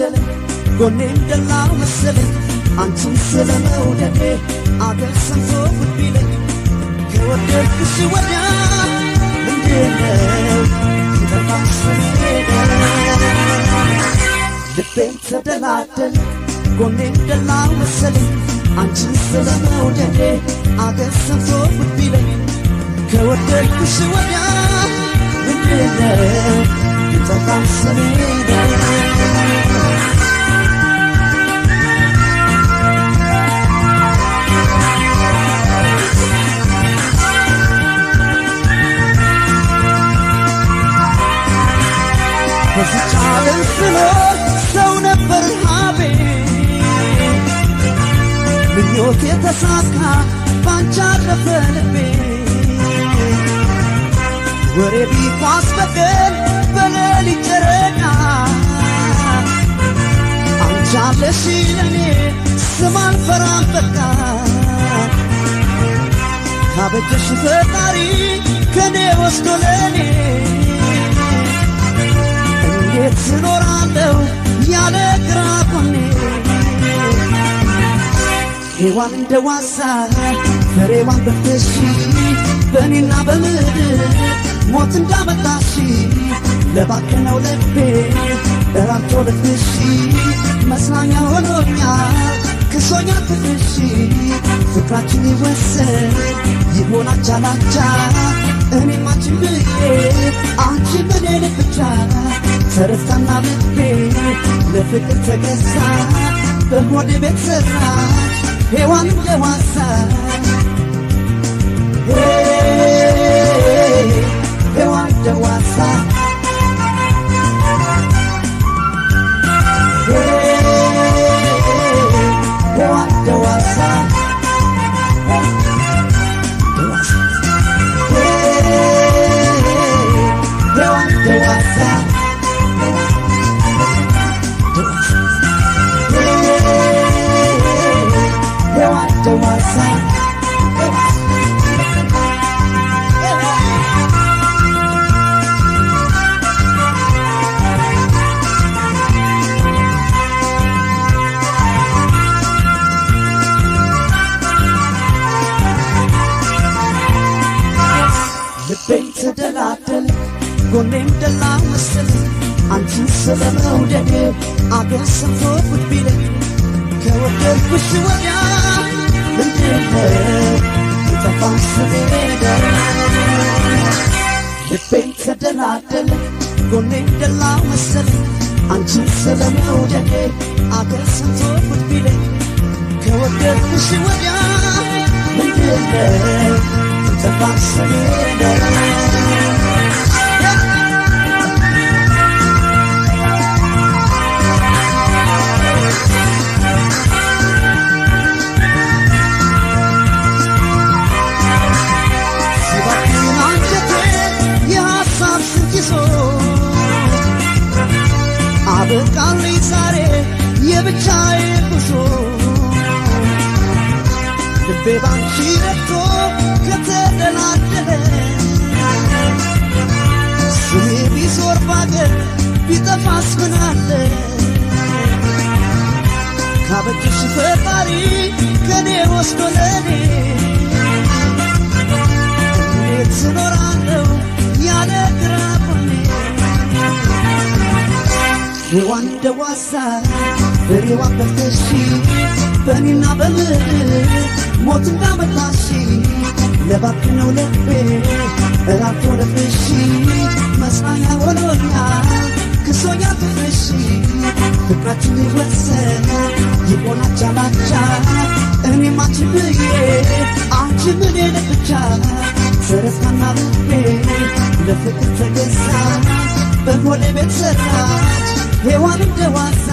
ተደላደለ ጎኔም ደላው መሰለኝ አንቺን ስለመውደዴ አገር ሰምቶ ጉድ ቢለኝ ከወደድኩሽ ወዲያ ምንድነው ሲጠፋሽ ሄደ ልቤም ተደላደለ ጎኔም ደላው መሰለኝ አንቺን ስለመውደዴ አገር ሰምቶ ጉድ ቢለኝ ከወደድኩሽ ወዲያ ምንድነው ሲጠፋሽ ሄደ በዚች ዓለም ስኖር ሰው ነበር ሀቤ ምኞቴ ተሳካ ባንቺ አረፈ ልቤ ወሬ ቢኳስ በቀን በሌሊት ጨረቃ አንቺ አለሽ ለኔ ስም አልፈራም በቃ ካበጀሽ ፈጣሪ ከኔ ወስዶ ለኔ እንዴት ስኖራለሁ ያለ ግራ ጎኔ ሔዋን እንደ ዋሳ ፍሬዋን በልተሽ በእኔና በምድር ሞት እንዳመጣሽ ለባከነው ልቤ እራርቶ ልብሽ መጽናኛ ሆኖኛል ክሶኛ ትንሽ ፍቅራችን ይወሰን ይሆን አቻ ላቻ እኔም አንቺን ብዬ አንቺን በኔን ብቻ ተረስታና ልቤ ለፍቅር ተገዛ በሆዴ ቤት ሰራች ሔዋን እንደ ዋሳ ሔዋን እንደ ዋሳ ሔዋን እንደ ዋሳ ሔዋን እንደ ዋሳ ልቤም ተደላደለ ጎኔም ደላ መሰለኝ አንቺን ስለመውደዴ አገር ሰምቶ ጉድ ቢለኝ ከወደድኩሽ ወዲያ ምንድነው ሲጠፋሽ ሄደ ልቤም ተደላደለ ጎኔም ደላ መሰለኝ አንቺን ስለመውደዴ አገር ሰምቶ ጉድ ቢለኝ ከወደድኩሽ ወዲያ ምንድነው ሲጠፋሽ ሄደ አበቃልኝ ዛሬ የብቻዬ ጉዞ ልቤ ባንቺ ረክቶ ከተደላደለ ስሜ ቢዞር ባገር ቢጠፋስ ምናለ ካበጀሽ ፈጣሪ ከኔ ወስዶ ለኔ እንዴት ስኖራለሁ ያለ ግራ ጎኔ ሔዋን እንደ ዋሳ ፍሬዋን በልተሽ በእኔና በምድር ሞት እንዳመጣሽ ለባከነው ልቤ እራርቶ ልብሽ መጽናኛ ሆኖኛል ክሶኛ ትንሽ ፍቅራችን ይወሰን ይሆን አቻ ላቻ እኔም አንቺን ብዬ አንቺን እኔን ብቻ ተረስታና ልቤ ለፍቅር ተገዛ በሆዴ ቤት ሰራች ሔዋን እንደ ዋሳ